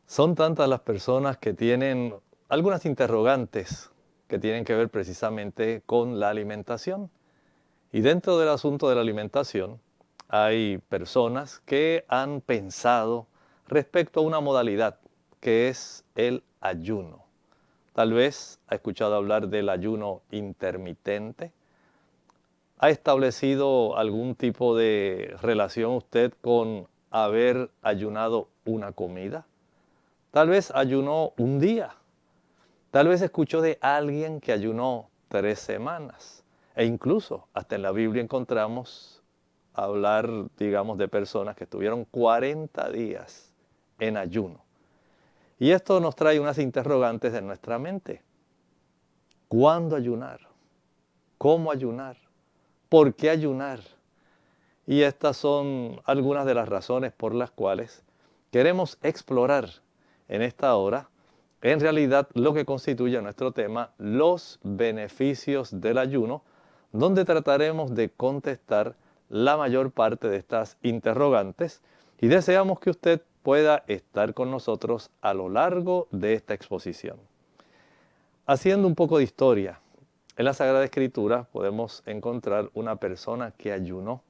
Son tantas las personas que tienen algunas interrogantes que tienen que ver precisamente con la alimentación. Y dentro del asunto de la alimentación hay personas que han pensado respecto a una modalidad que es el ayuno. Tal vez ha escuchado hablar del ayuno intermitente. ¿Ha establecido algún tipo de relación usted con haber ayunado una comida? Tal vez ayunó un día. Tal vez escuchó de alguien que ayunó 3 semanas. E incluso hasta en la Biblia encontramos hablar, digamos, de personas que estuvieron 40 días en ayuno. Y esto nos trae unas interrogantes en nuestra mente. ¿Cuándo ayunar? ¿Cómo ayunar? ¿Por qué ayunar? Y estas son algunas de las razones por las cuales queremos explorar en esta hora, en realidad, lo que constituye nuestro tema, los beneficios del ayuno, donde trataremos de contestar la mayor parte de estas interrogantes y deseamos que usted pueda estar con nosotros a lo largo de esta exposición. Haciendo un poco de historia, en la Sagrada Escritura podemos encontrar una persona que ayunó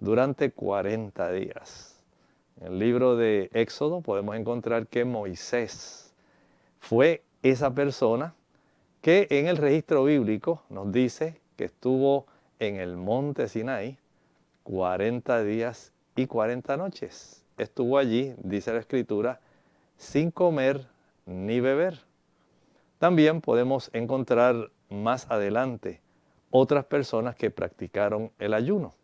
durante 40 días. En el libro de Éxodo podemos encontrar que Moisés fue esa persona que en el registro bíblico nos dice que estuvo en el monte Sinaí 40 días y 40 noches. Estuvo allí, dice la Escritura, sin comer ni beber. También podemos encontrar más adelante otras personas que practicaron el ayuno.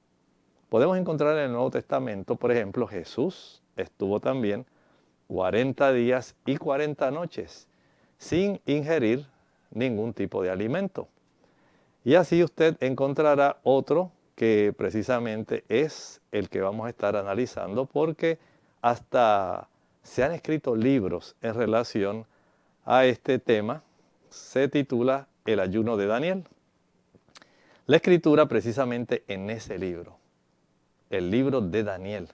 Podemos encontrar en el Nuevo Testamento, por ejemplo, Jesús estuvo también 40 días y 40 noches sin ingerir ningún tipo de alimento. Y así usted encontrará otro que precisamente es el que vamos a estar analizando, porque hasta se han escrito libros en relación a este tema. Se titula El ayuno de Daniel. La escritura precisamente en ese libro, el libro de Daniel,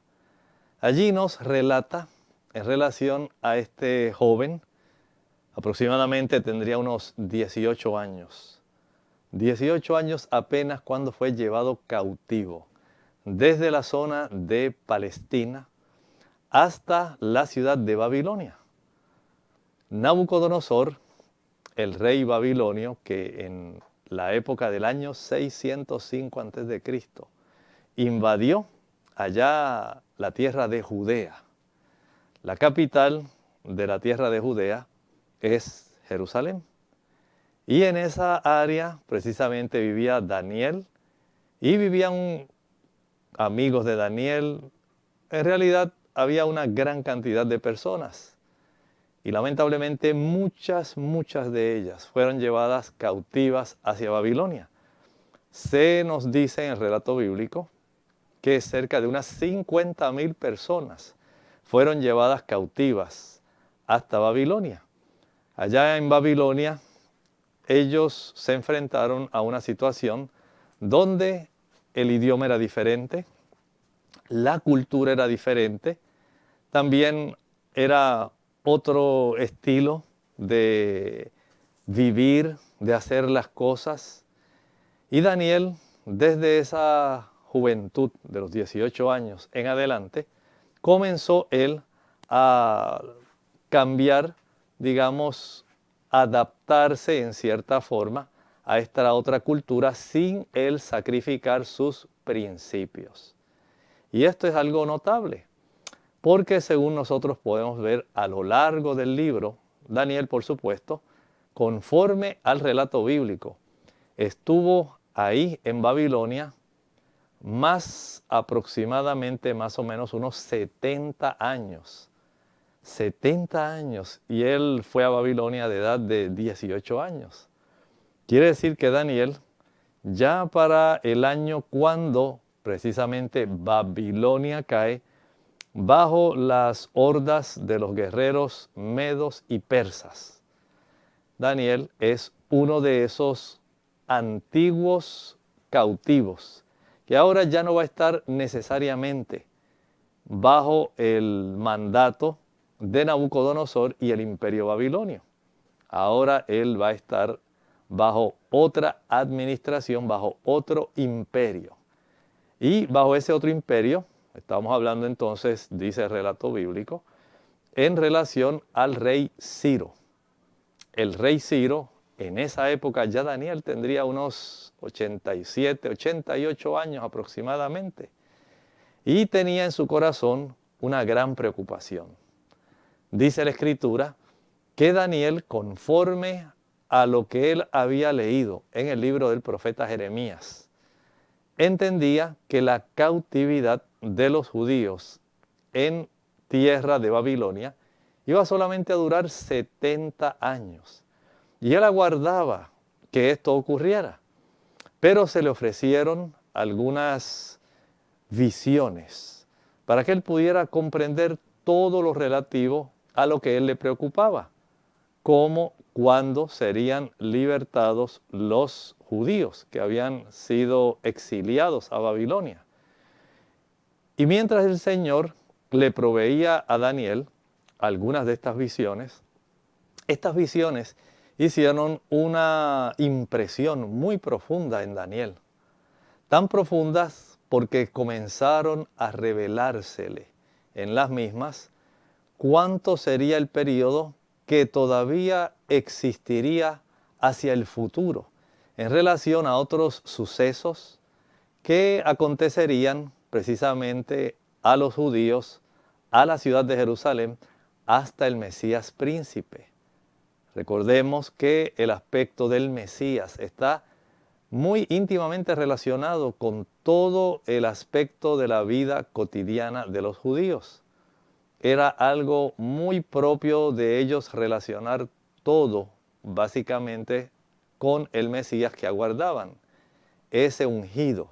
allí nos relata en relación a este joven, aproximadamente tendría unos 18 años. 18 años apenas cuando fue llevado cautivo desde la zona de Palestina hasta la ciudad de Babilonia. Nabucodonosor, el rey babilonio, que en la época del año 605 a.C. invadió allá la tierra de Judea. La capital de la tierra de Judea es Jerusalén. Y en esa área precisamente vivía Daniel y vivían amigos de Daniel. En realidad había una gran cantidad de personas. Y lamentablemente muchas de ellas fueron llevadas cautivas hacia Babilonia. Se nos dice en el relato bíblico que cerca de unas 50,000 personas fueron llevadas cautivas hasta Babilonia. Allá en Babilonia, ellos se enfrentaron a una situación donde el idioma era diferente, la cultura era diferente, también era otro estilo de vivir, de hacer las cosas. Y Daniel, desde esa juventud de los 18 años en adelante, comenzó él a cambiar, digamos, adaptarse en cierta forma a esta otra cultura sin él sacrificar sus principios. Y esto es algo notable, porque según nosotros podemos ver a lo largo del libro, Daniel, por supuesto, conforme al relato bíblico, estuvo ahí en Babilonia aproximadamente más o menos unos 70 años. 70 años, y él fue a Babilonia de edad de 18 años. Quiere decir que Daniel, ya para el año cuando precisamente Babilonia cae, bajo las hordas de los guerreros medos y persas, Daniel es uno de esos antiguos cautivos, que ahora ya no va a estar necesariamente bajo el mandato de Nabucodonosor y el imperio babilonio. Ahora él va a estar bajo otra administración, bajo otro imperio. Y bajo ese otro imperio, estamos hablando entonces, dice el relato bíblico, en relación al rey Ciro. El rey Ciro, en esa época ya Daniel tendría unos 87, 88 años aproximadamente. Y tenía en su corazón una gran preocupación. Dice la Escritura que Daniel, conforme a lo que él había leído en el libro del profeta Jeremías, entendía que la cautividad de los judíos en tierra de Babilonia iba solamente a durar 70 años. Y él aguardaba que esto ocurriera. Pero se le ofrecieron algunas visiones para que él pudiera comprender todo lo relativo a lo que él le preocupaba, como cuándo serían libertados los judíos que habían sido exiliados a Babilonia. Y mientras el Señor le proveía a Daniel algunas de estas visiones hicieron una impresión muy profunda en Daniel. Tan profundas porque comenzaron a revelársele en las mismas cuánto sería el periodo que todavía existiría hacia el futuro en relación a otros sucesos que acontecerían precisamente a los judíos, a la ciudad de Jerusalén, hasta el Mesías príncipe. Recordemos que el aspecto del Mesías está muy íntimamente relacionado con todo el aspecto de la vida cotidiana de los judíos. Era algo muy propio de ellos relacionar todo, básicamente, con el Mesías que aguardaban, ese ungido.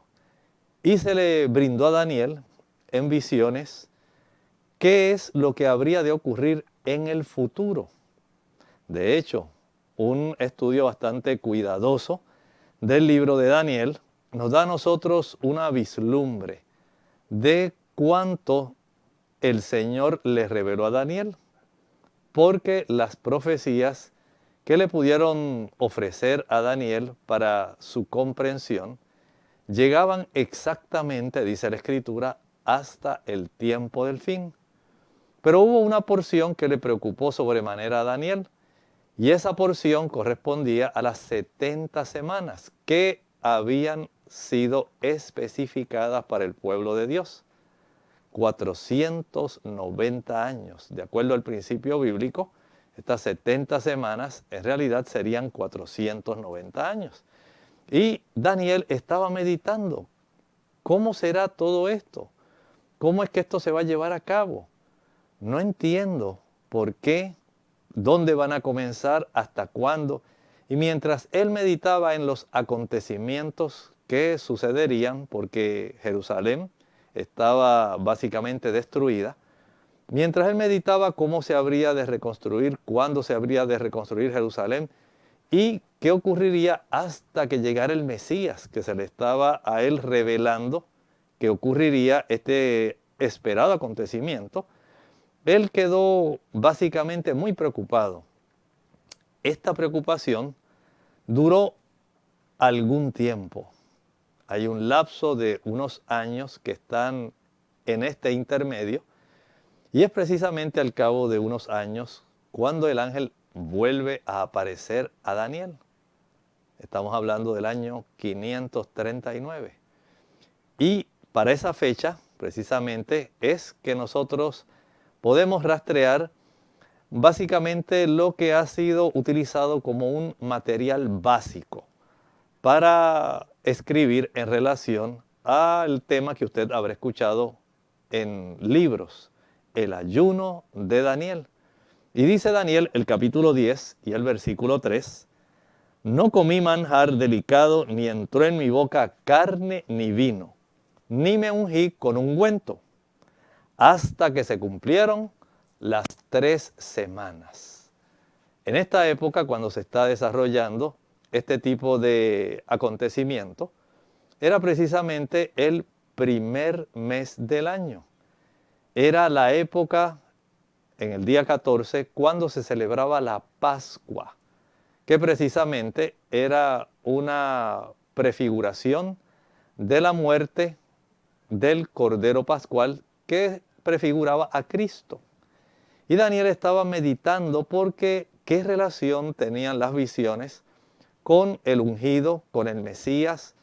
Y se le brindó a Daniel en visiones qué es lo que habría de ocurrir en el futuro. De hecho, un estudio bastante cuidadoso del libro de Daniel nos da a nosotros una vislumbre de cuánto el Señor le reveló a Daniel, porque las profecías que le pudieron ofrecer a Daniel para su comprensión llegaban exactamente, dice la Escritura, hasta el tiempo del fin. Pero hubo una porción que le preocupó sobremanera a Daniel, y esa porción correspondía a las 70 semanas que habían sido especificadas para el pueblo de Dios. 490 años. De acuerdo al principio bíblico, estas 70 semanas en realidad serían 490 años. Y Daniel estaba meditando, ¿cómo será todo esto? ¿Cómo es que esto se va a llevar a cabo? No entiendo por qué, dónde van a comenzar, hasta cuándo. Y mientras él meditaba en los acontecimientos que sucederían, porque Jerusalén estaba básicamente destruida, mientras él meditaba cómo se habría de reconstruir, cuándo se habría de reconstruir Jerusalén y qué ocurriría hasta que llegara el Mesías, que se le estaba a él revelando que ocurriría este esperado acontecimiento, él quedó básicamente muy preocupado. Esta preocupación duró algún tiempo. Hay un lapso de unos años que están en este intermedio y es precisamente al cabo de unos años cuando el ángel vuelve a aparecer a Daniel. Estamos hablando del año 539. Y para esa fecha, precisamente, es que nosotros podemos rastrear básicamente lo que ha sido utilizado como un material básico para escribir en relación al tema que usted habrá escuchado en libros, el ayuno de Daniel. Y dice Daniel, el capítulo 10 y el versículo 3, no comí manjar delicado, ni entró en mi boca carne ni vino, ni me ungí con ungüento, hasta que se cumplieron las 3 semanas. En esta época, cuando se está desarrollando este tipo de acontecimiento, era precisamente el primer mes del año. Era la época en el día 14, cuando se celebraba la Pascua, que precisamente era una prefiguración de la muerte del Cordero Pascual que prefiguraba a Cristo. Y Daniel estaba meditando porque qué relación tenían las visiones con el ungido, con el Mesías,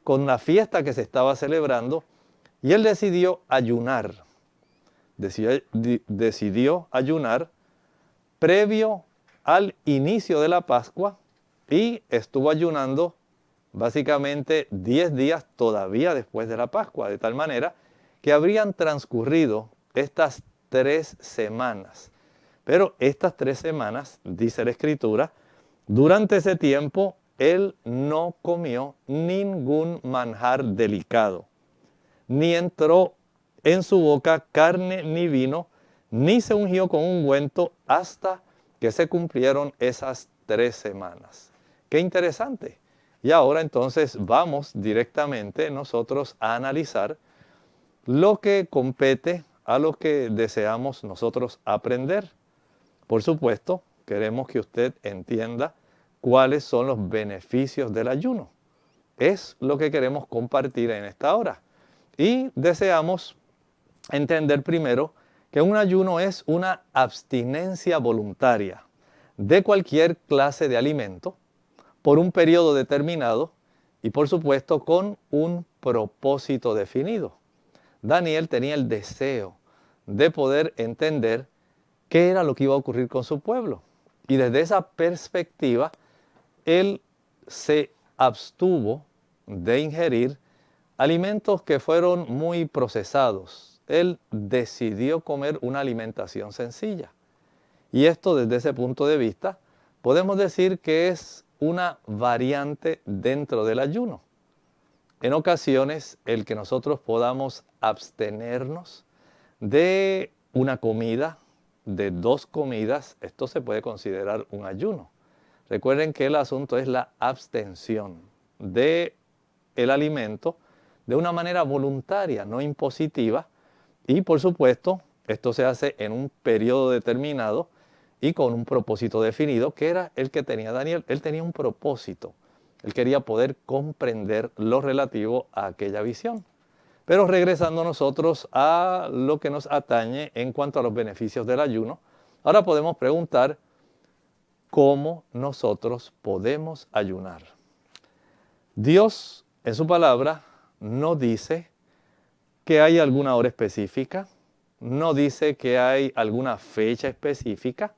con la fiesta que se estaba celebrando, y él decidió ayunar. Decidió ayunar previo al inicio de la Pascua y estuvo ayunando básicamente 10 días todavía después de la Pascua, de tal manera que habrían transcurrido estas 3 semanas. Pero estas 3 semanas, dice la Escritura, durante ese tiempo él no comió ningún manjar delicado, ni entró en su boca carne ni vino, ni se ungió con ungüento hasta que se cumplieron esas 3 semanas. ¡Qué interesante! Y ahora entonces vamos directamente nosotros a analizar lo que compete a lo que deseamos nosotros aprender. Por supuesto, queremos que usted entienda cuáles son los beneficios del ayuno. Es lo que queremos compartir en esta hora. Y deseamos entender primero que un ayuno es una abstinencia voluntaria de cualquier clase de alimento por un periodo determinado y por supuesto con un propósito definido. Daniel tenía el deseo de poder entender qué era lo que iba a ocurrir con su pueblo. Y desde esa perspectiva, él se abstuvo de ingerir alimentos que fueron muy procesados. Él decidió comer una alimentación sencilla. Y esto desde ese punto de vista, podemos decir que es una variante dentro del ayuno. En ocasiones, el que nosotros podamos abstenernos de una comida, de 2 comidas, esto se puede considerar un ayuno. Recuerden que el asunto es la abstención del alimento de una manera voluntaria, no impositiva. Y por supuesto, esto se hace en un periodo determinado y con un propósito definido, que era el que tenía Daniel. Él tenía un propósito. Él quería poder comprender lo relativo a aquella visión. Pero regresando nosotros a lo que nos atañe en cuanto a los beneficios del ayuno, ahora podemos preguntar cómo nosotros podemos ayunar. Dios en su palabra no dice que hay alguna hora específica, no dice que hay alguna fecha específica.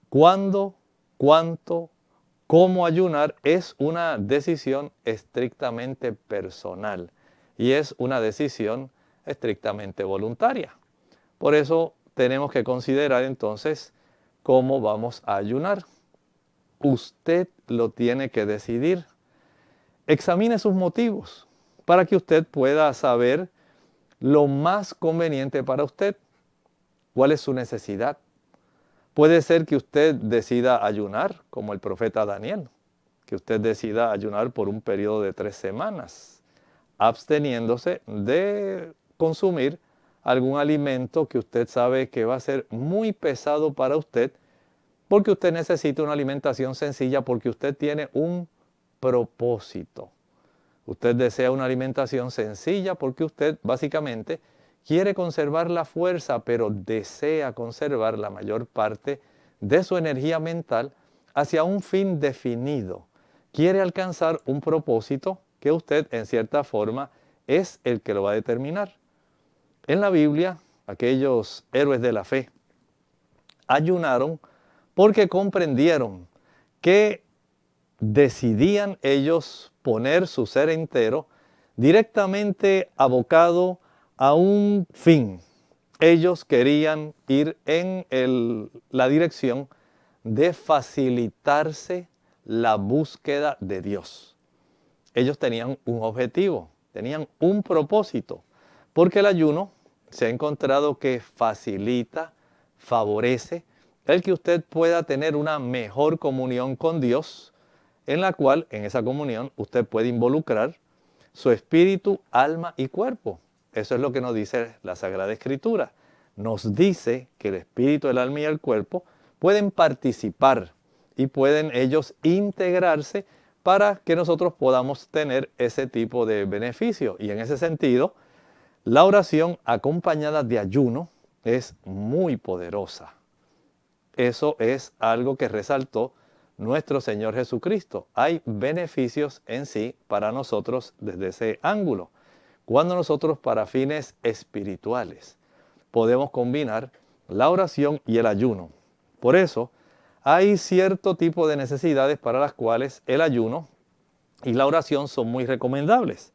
Cuándo, cuánto, cómo ayunar es una decisión estrictamente personal y es una decisión estrictamente voluntaria. Por eso tenemos que considerar entonces cómo vamos a ayunar. Usted lo tiene que decidir. Examine sus motivos para que usted pueda saber lo más conveniente para usted. ¿Cuál es su necesidad? Puede ser que usted decida ayunar, como el profeta Daniel, que usted decida ayunar por un periodo de 3 semanas, absteniéndose de consumir algún alimento que usted sabe que va a ser muy pesado para usted, porque usted necesita una alimentación sencilla, porque usted tiene un propósito. Usted desea una alimentación sencilla porque usted básicamente quiere conservar la fuerza, pero desea conservar la mayor parte de su energía mental hacia un fin definido. Quiere alcanzar un propósito que usted, en cierta forma, es el que lo va a determinar. En la Biblia, aquellos héroes de la fe ayunaron porque comprendieron que decidían ellos poner su ser entero directamente abocado a un fin. Ellos querían ir en la dirección de facilitarse la búsqueda de Dios. Ellos tenían un objetivo, tenían un propósito, porque el ayuno se ha encontrado que facilita, favorece el que usted pueda tener una mejor comunión con Dios, en la cual, en esa comunión, usted puede involucrar su espíritu, alma y cuerpo. Eso es lo que nos dice la Sagrada Escritura. nos dice que el espíritu, el alma y el cuerpo pueden participar y pueden ellos integrarse para que nosotros podamos tener ese tipo de beneficio. Y en ese sentido, la oración acompañada de ayuno es muy poderosa. Eso es algo que resaltó nuestro Señor Jesucristo. Hay beneficios en sí para nosotros desde ese ángulo. Cuando nosotros para fines espirituales podemos combinar la oración y el ayuno. Por eso hay cierto tipo de necesidades para las cuales el ayuno y la oración son muy recomendables.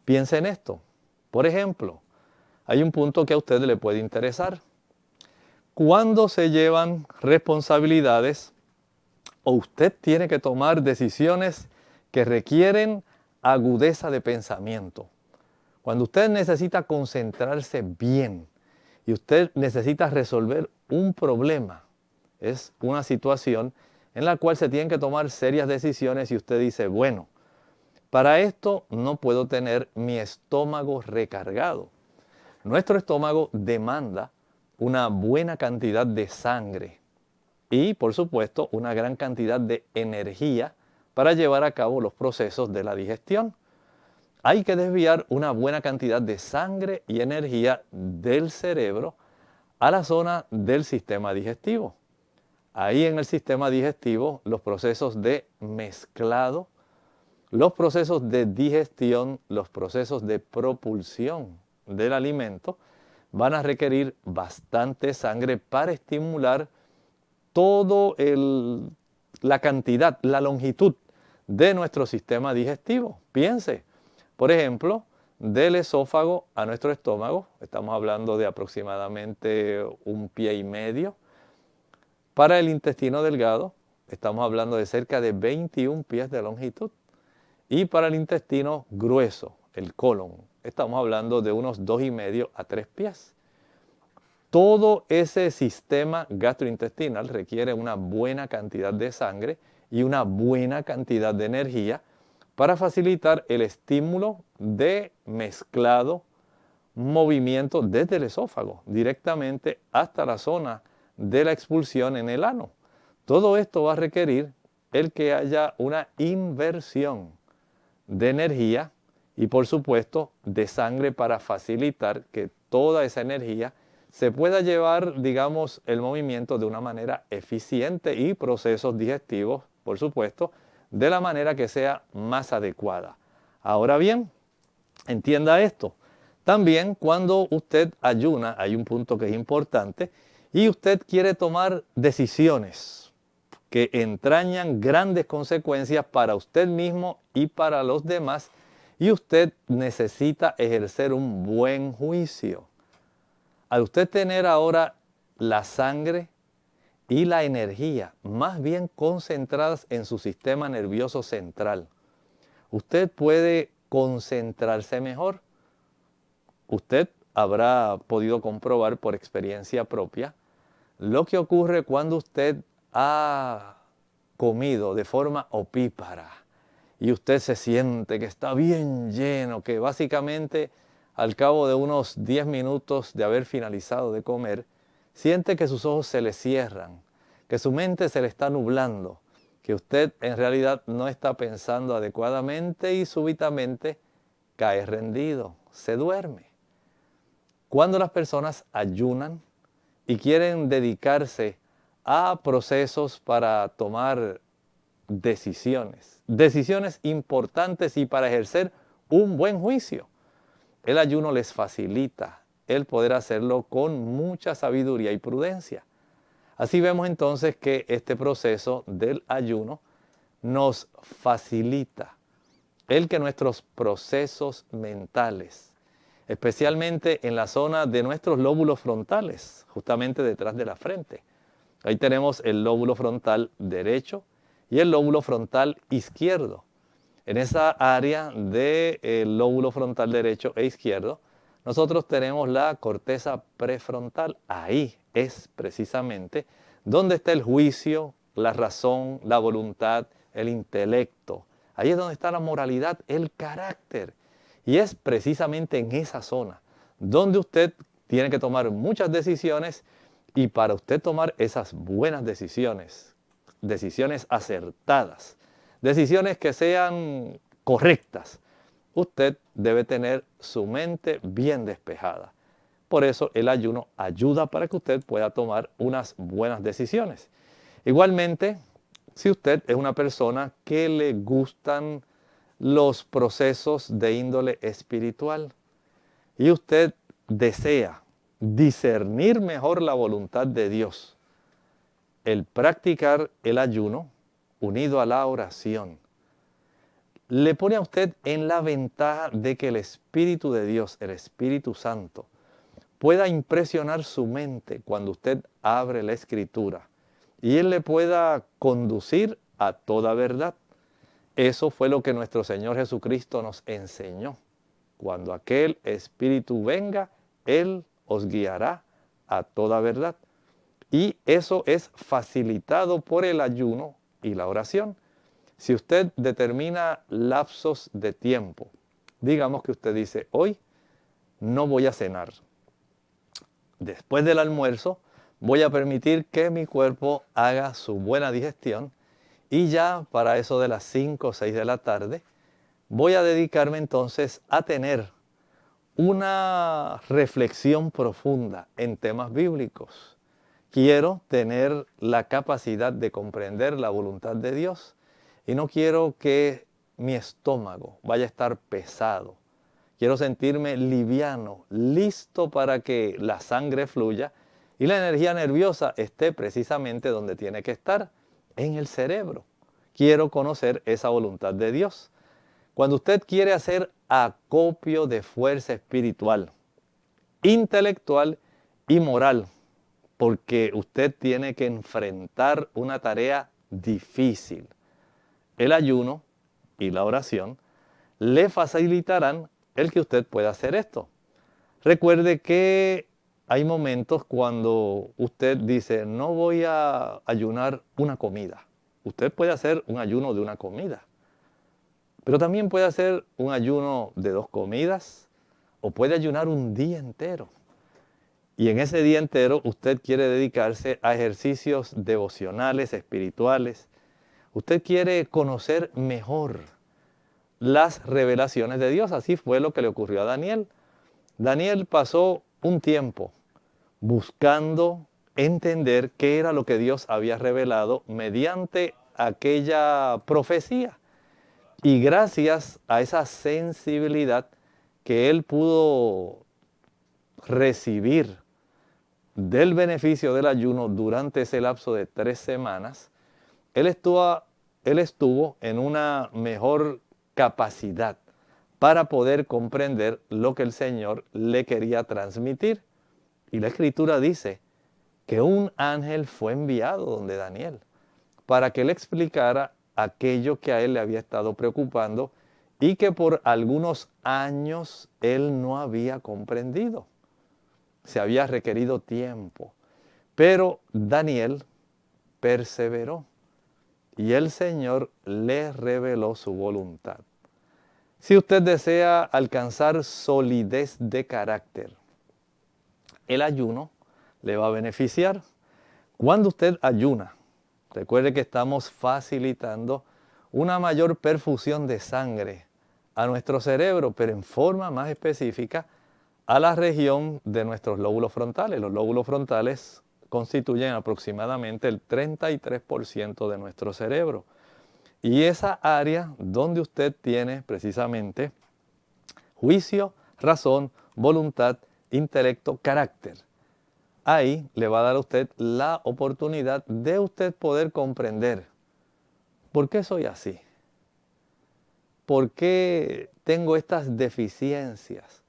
Piense en esto. Por ejemplo, hay un punto que a usted le puede interesar. Cuando se llevan responsabilidades o usted tiene que tomar decisiones que requieren agudeza de pensamiento. Cuando usted necesita concentrarse bien y usted necesita resolver un problema, es una situación en la cual se tienen que tomar serias decisiones y usted dice, bueno, para esto no puedo tener mi estómago recargado. Nuestro estómago demanda una buena cantidad de sangre y, por supuesto, una gran cantidad de energía para llevar a cabo los procesos de la digestión. Hay que desviar una buena cantidad de sangre y energía del cerebro a la zona del sistema digestivo. Ahí en el sistema digestivo, los procesos de mezclado, los procesos de digestión, los procesos de propulsión del alimento van a requerir bastante sangre para estimular toda la cantidad, la longitud de nuestro sistema digestivo. Piense, por ejemplo, del esófago a nuestro estómago, estamos hablando de aproximadamente 1,5 pies. Para el intestino delgado, estamos hablando de cerca de 21 pies de longitud. Y para el intestino grueso, el colon, estamos hablando de unos 2,5 a 3 pies. Todo ese sistema gastrointestinal requiere una buena cantidad de sangre y una buena cantidad de energía para facilitar el estímulo de mezclado, movimiento desde el esófago directamente hasta la zona de la expulsión en el ano. Todo esto va a requerir el que haya una inversión de energía y, por supuesto, de sangre para facilitar que toda esa energía se pueda llevar, digamos, el movimiento de una manera eficiente y procesos digestivos, por supuesto, de la manera que sea más adecuada. Ahora bien, entienda esto. También cuando usted ayuna, hay un punto que es importante, y usted quiere tomar decisiones que entrañan grandes consecuencias para usted mismo y para los demás, y usted necesita ejercer un buen juicio. Al usted tener ahora la sangre y la energía más bien concentradas en su sistema nervioso central, usted puede concentrarse mejor. Usted habrá podido comprobar por experiencia propia lo que ocurre cuando usted ha comido de forma opípara y usted se siente que está bien lleno, que básicamente al cabo de unos 10 minutos de haber finalizado de comer, siente que sus ojos se le cierran, que su mente se le está nublando, que usted en realidad no está pensando adecuadamente y súbitamente cae rendido, se duerme. Cuando las personas ayunan y quieren dedicarse a procesos para tomar decisiones importantes y para ejercer un buen juicio, el ayuno les facilita el poder hacerlo con mucha sabiduría y prudencia. Así vemos entonces que este proceso del ayuno nos facilita el que nuestros procesos mentales, especialmente en la zona de nuestros lóbulos frontales, justamente detrás de la frente. Ahí tenemos el lóbulo frontal derecho y el lóbulo frontal izquierdo. En esa área del lóbulo frontal derecho e izquierdo, nosotros tenemos la corteza prefrontal. Ahí es precisamente donde está el juicio, la razón, la voluntad, el intelecto. Ahí es donde está la moralidad, el carácter. Y es precisamente en esa zona donde usted tiene que tomar muchas decisiones y para usted tomar esas buenas decisiones, decisiones acertadas, decisiones que sean correctas, usted debe tener su mente bien despejada. Por eso el ayuno ayuda para que usted pueda tomar unas buenas decisiones. Igualmente, si usted es una persona que le gustan los procesos de índole espiritual y usted desea discernir mejor la voluntad de Dios, el practicar el ayuno unido a la oración le pone a usted en la ventaja de que el Espíritu de Dios, el Espíritu Santo, pueda impresionar su mente cuando usted abre la Escritura y Él le pueda conducir a toda verdad. Eso fue lo que nuestro Señor Jesucristo nos enseñó. Cuando aquel Espíritu venga, Él os guiará a toda verdad. Y eso es facilitado por el ayuno y la oración. Si usted determina lapsos de tiempo, digamos que usted dice, hoy no voy a cenar. Después del almuerzo voy a permitir que mi cuerpo haga su buena digestión y ya para eso de las 5 o 6 de la tarde voy a dedicarme entonces a tener una reflexión profunda en temas bíblicos. Quiero tener la capacidad de comprender la voluntad de Dios y no quiero que mi estómago vaya a estar pesado. Quiero sentirme liviano, listo para que la sangre fluya y la energía nerviosa esté precisamente donde tiene que estar, en el cerebro. Quiero conocer esa voluntad de Dios. Cuando usted quiere hacer acopio de fuerza espiritual, intelectual y moral, porque usted tiene que enfrentar una tarea difícil, el ayuno y la oración le facilitarán el que usted pueda hacer esto. Recuerde que hay momentos cuando usted dice, no voy a ayunar una comida. Usted puede hacer un ayuno de una comida, pero también puede hacer un ayuno de 2 comidas o puede ayunar un día entero. Y en ese día entero usted quiere dedicarse a ejercicios devocionales, espirituales. Usted quiere conocer mejor las revelaciones de Dios. Así fue lo que le ocurrió a Daniel. Daniel pasó un tiempo buscando entender qué era lo que Dios había revelado mediante aquella profecía. Y gracias a esa sensibilidad que él pudo recibir del beneficio del ayuno durante ese lapso de 3 semanas, él estuvo en una mejor capacidad para poder comprender lo que el Señor le quería transmitir. Y la Escritura dice que un ángel fue enviado donde Daniel para que le explicara aquello que a él le había estado preocupando y que por algunos años él no había comprendido. Se había requerido tiempo, pero Daniel perseveró y el Señor le reveló su voluntad. Si usted desea alcanzar solidez de carácter, el ayuno le va a beneficiar. Cuando usted ayuna, recuerde que estamos facilitando una mayor perfusión de sangre a nuestro cerebro, pero en forma más específica a la región de nuestros lóbulos frontales. Los lóbulos frontales constituyen aproximadamente el 33% de nuestro cerebro. Y esa área donde usted tiene precisamente juicio, razón, voluntad, intelecto, carácter. Ahí le va a dar a usted la oportunidad de usted poder comprender por qué soy así, por qué tengo estas deficiencias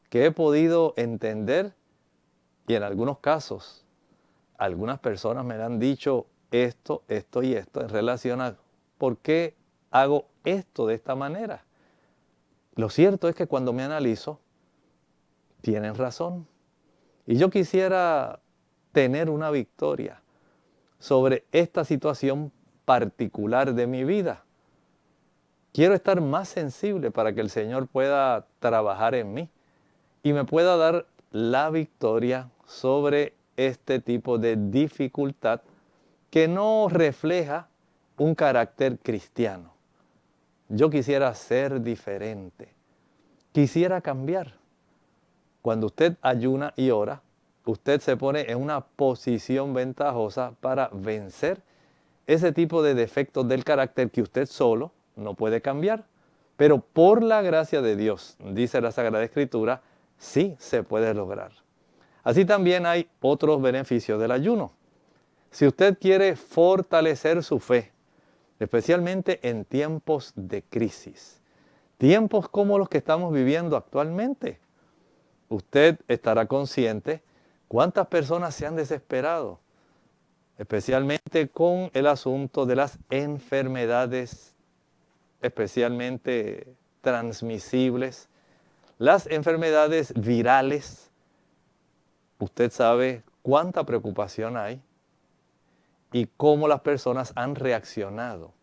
que he podido entender y en algunos casos algunas personas me han dicho esto y esto en relación a por qué hago esto de esta manera. Lo cierto es que cuando me analizo, tienen razón. Y yo quisiera tener una victoria sobre esta situación particular de mi vida. Quiero estar más sensible para que el Señor pueda trabajar en mí y me pueda dar la victoria sobre este tipo de dificultad que no refleja un carácter cristiano. Yo quisiera ser diferente, quisiera cambiar. Cuando usted ayuna y ora, usted se pone en una posición ventajosa para vencer ese tipo de defectos del carácter que usted solo no puede cambiar. Pero por la gracia de Dios, dice la Sagrada Escritura, sí se puede lograr. Así también hay otros beneficios del ayuno. Si usted quiere fortalecer su fe, especialmente en tiempos de crisis, tiempos como los que estamos viviendo actualmente, usted estará consciente cuántas personas se han desesperado, especialmente con el asunto de las enfermedades, especialmente transmisibles, las enfermedades virales. Usted sabe cuánta preocupación hay y cómo las personas han reaccionado,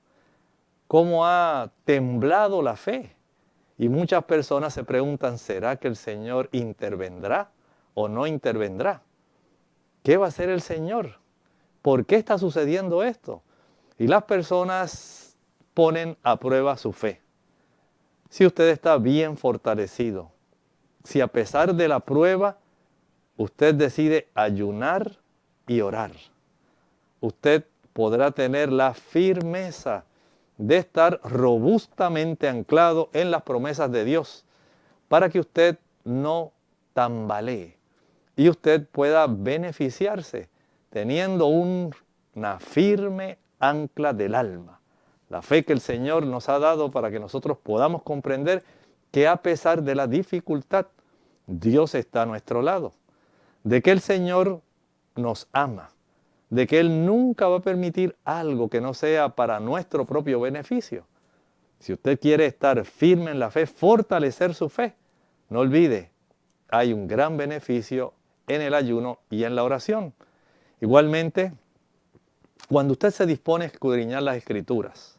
cómo ha temblado la fe. Y muchas personas se preguntan, ¿será que el Señor intervendrá o no intervendrá? ¿Qué va a hacer el Señor? ¿Por qué está sucediendo esto? Y las personas ponen a prueba su fe. Si usted está bien fortalecido, si a pesar de la prueba usted decide ayunar y orar, usted podrá tener la firmeza de estar robustamente anclado en las promesas de Dios para que usted no tambalee y usted pueda beneficiarse teniendo una firme ancla del alma. La fe que el Señor nos ha dado para que nosotros podamos comprender que a pesar de la dificultad, Dios está a nuestro lado, de que el Señor nos ama, de que Él nunca va a permitir algo que no sea para nuestro propio beneficio. Si usted quiere estar firme en la fe, fortalecer su fe, no olvide, hay un gran beneficio en el ayuno y en la oración. Igualmente, cuando usted se dispone a escudriñar las Escrituras,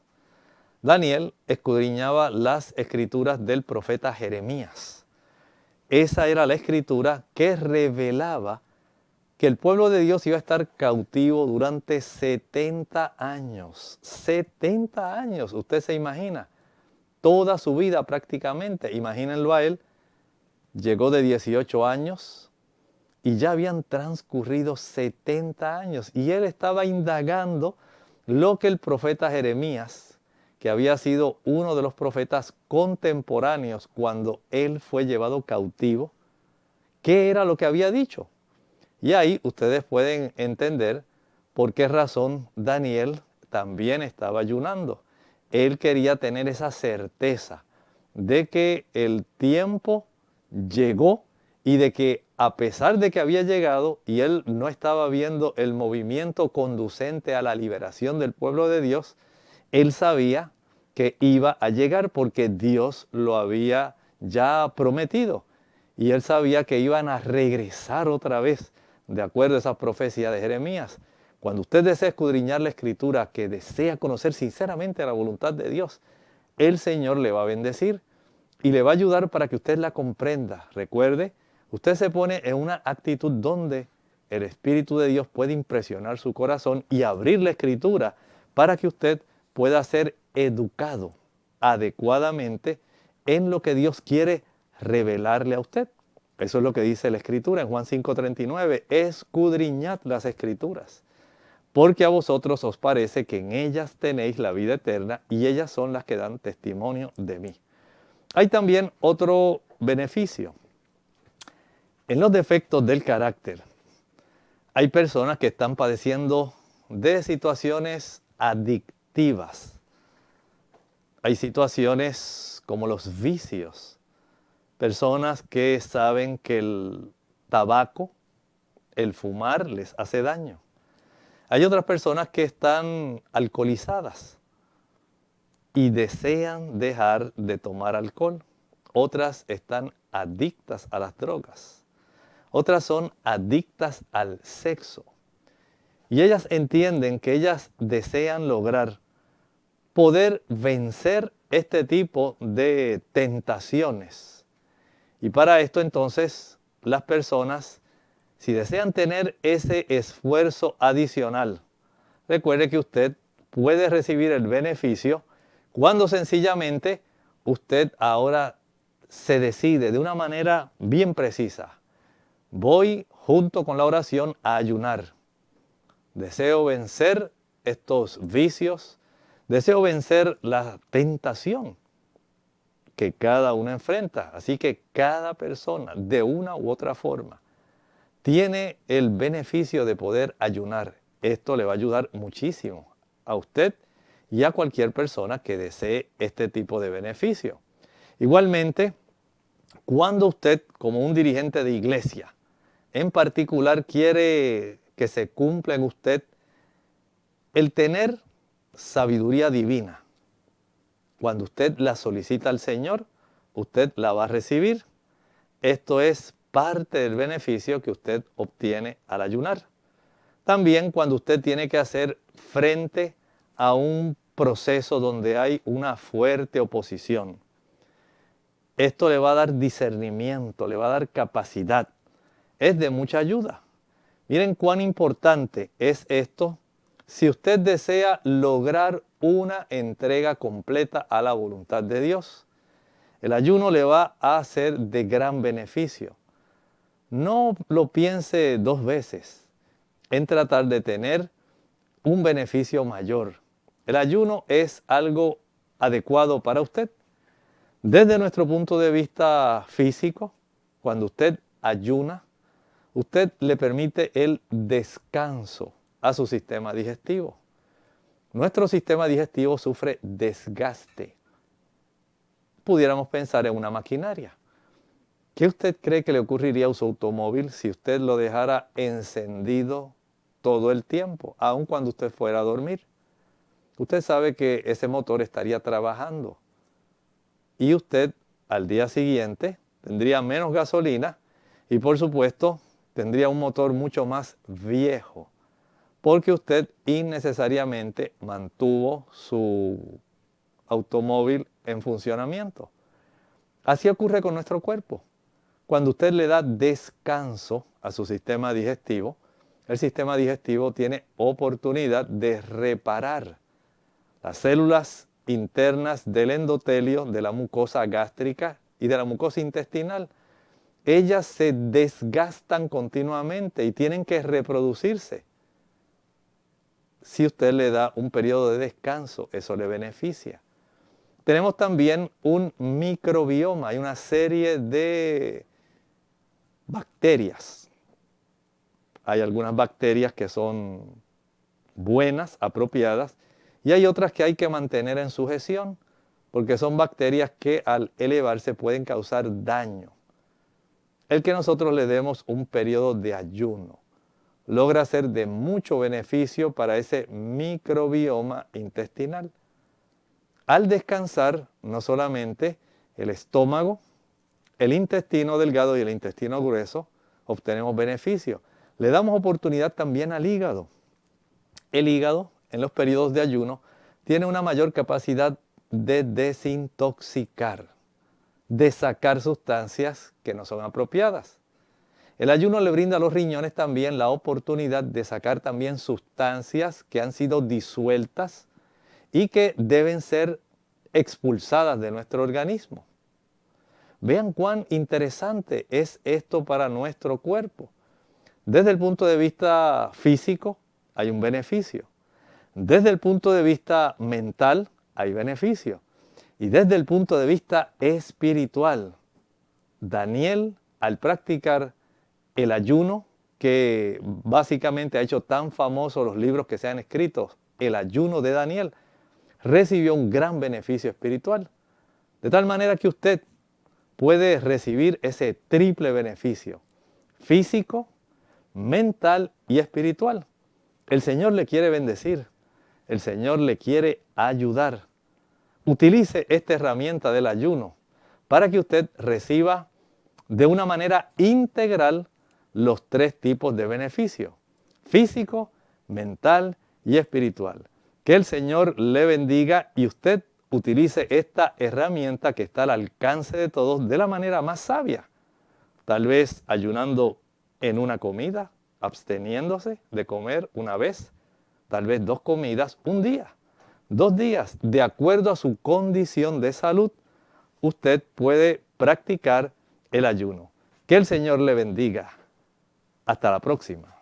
Daniel escudriñaba las Escrituras del profeta Jeremías. Esa era la Escritura que revelaba que el pueblo de Dios iba a estar cautivo durante 70 años. 70 años, usted se imagina, toda su vida prácticamente. Imagínenlo a él, llegó de 18 años y ya habían transcurrido 70 años. Y él estaba indagando lo que el profeta Jeremías, que había sido uno de los profetas contemporáneos cuando él fue llevado cautivo, ¿qué era lo que había dicho? Y ahí ustedes pueden entender por qué razón Daniel también estaba ayunando. Él quería tener esa certeza de que el tiempo llegó y de que a pesar de que había llegado y él no estaba viendo el movimiento conducente a la liberación del pueblo de Dios, él sabía que iba a llegar porque Dios lo había ya prometido. Y él sabía que iban a regresar otra vez, de acuerdo a esa profecía de Jeremías. Cuando usted desea escudriñar la Escritura, que desea conocer sinceramente la voluntad de Dios, el Señor le va a bendecir y le va a ayudar para que usted la comprenda. Recuerde, usted se pone en una actitud donde el Espíritu de Dios puede impresionar su corazón y abrir la Escritura para que usted pueda ser educado adecuadamente en lo que Dios quiere revelarle a usted. Eso es lo que dice la Escritura en Juan 5:39. Escudriñad las Escrituras, porque a vosotros os parece que en ellas tenéis la vida eterna y ellas son las que dan testimonio de mí. Hay también otro beneficio. En los defectos del carácter, hay personas que están padeciendo de situaciones adictivas. Hay situaciones como los vicios. Personas que saben que el tabaco, el fumar les hace daño. Hay otras personas que están alcoholizadas y desean dejar de tomar alcohol. Otras están adictas a las drogas. Otras son adictas al sexo. Y ellas entienden que ellas desean lograr poder vencer este tipo de tentaciones. Y para esto entonces las personas, si desean tener ese esfuerzo adicional, recuerde que usted puede recibir el beneficio cuando sencillamente usted ahora se decide de una manera bien precisa. Voy junto con la oración a ayunar. Deseo vencer estos vicios. Deseo vencer la tentación que cada uno enfrenta. Así que cada persona, de una u otra forma, tiene el beneficio de poder ayunar. Esto le va a ayudar muchísimo a usted y a cualquier persona que desee este tipo de beneficio. Igualmente, cuando usted, como un dirigente de iglesia, en particular quiere que se cumpla en usted el tener sabiduría divina, cuando usted la solicita al Señor, usted la va a recibir. Esto es parte del beneficio que usted obtiene al ayunar. También cuando usted tiene que hacer frente a un proceso donde hay una fuerte oposición. Esto le va a dar discernimiento, le va a dar capacidad. Es de mucha ayuda. Miren cuán importante es esto si usted desea lograr una entrega completa a la voluntad de Dios. El ayuno le va a ser de gran beneficio. No lo piense dos veces en tratar de tener un beneficio mayor. El ayuno es algo adecuado para usted. Desde nuestro punto de vista físico, cuando usted ayuna, usted le permite el descanso a su sistema digestivo. Nuestro sistema digestivo sufre desgaste. Pudiéramos pensar en una maquinaria. ¿Qué usted cree que le ocurriría a su automóvil si usted lo dejara encendido todo el tiempo, aun cuando usted fuera a dormir? Usted sabe que ese motor estaría trabajando y usted al día siguiente tendría menos gasolina y por supuesto tendría un motor mucho más viejo, porque usted innecesariamente mantuvo su automóvil en funcionamiento. Así ocurre con nuestro cuerpo. Cuando usted le da descanso a su sistema digestivo, el sistema digestivo tiene oportunidad de reparar las células internas del endotelio, de la mucosa gástrica y de la mucosa intestinal. Ellas se desgastan continuamente y tienen que reproducirse. Si usted le da un periodo de descanso, eso le beneficia. Tenemos también un microbioma, hay una serie de bacterias. Hay algunas bacterias que son buenas, apropiadas, y hay otras que hay que mantener en sujeción, porque son bacterias que al elevarse pueden causar daño. El que nosotros le demos un periodo de ayuno logra ser de mucho beneficio para ese microbioma intestinal. Al descansar, no solamente el estómago, el intestino delgado y el intestino grueso obtenemos beneficio. Le damos oportunidad también al hígado. El hígado, en los periodos de ayuno, tiene una mayor capacidad de desintoxicar, de sacar sustancias que no son apropiadas. El ayuno le brinda a los riñones también la oportunidad de sacar también sustancias que han sido disueltas y que deben ser expulsadas de nuestro organismo. Vean cuán interesante es esto para nuestro cuerpo. Desde el punto de vista físico hay un beneficio. Desde el punto de vista mental hay beneficio. Y desde el punto de vista espiritual, Daniel, al practicar el ayuno, que básicamente ha hecho tan famosos los libros que se han escrito, el ayuno de Daniel, recibió un gran beneficio espiritual. De tal manera que usted puede recibir ese triple beneficio, físico, mental y espiritual. El Señor le quiere bendecir, el Señor le quiere ayudar. Utilice esta herramienta del ayuno para que usted reciba de una manera integral los tres tipos de beneficio: físico, mental y espiritual. Que el Señor le bendiga y usted utilice esta herramienta que está al alcance de todos de la manera más sabia. tal vez ayunando en una comida, absteniéndose de comer una vez, tal vez 2 comidas, un día, 2 días, de acuerdo a su condición de salud, usted puede practicar el ayuno. Que el Señor le bendiga. Hasta la próxima.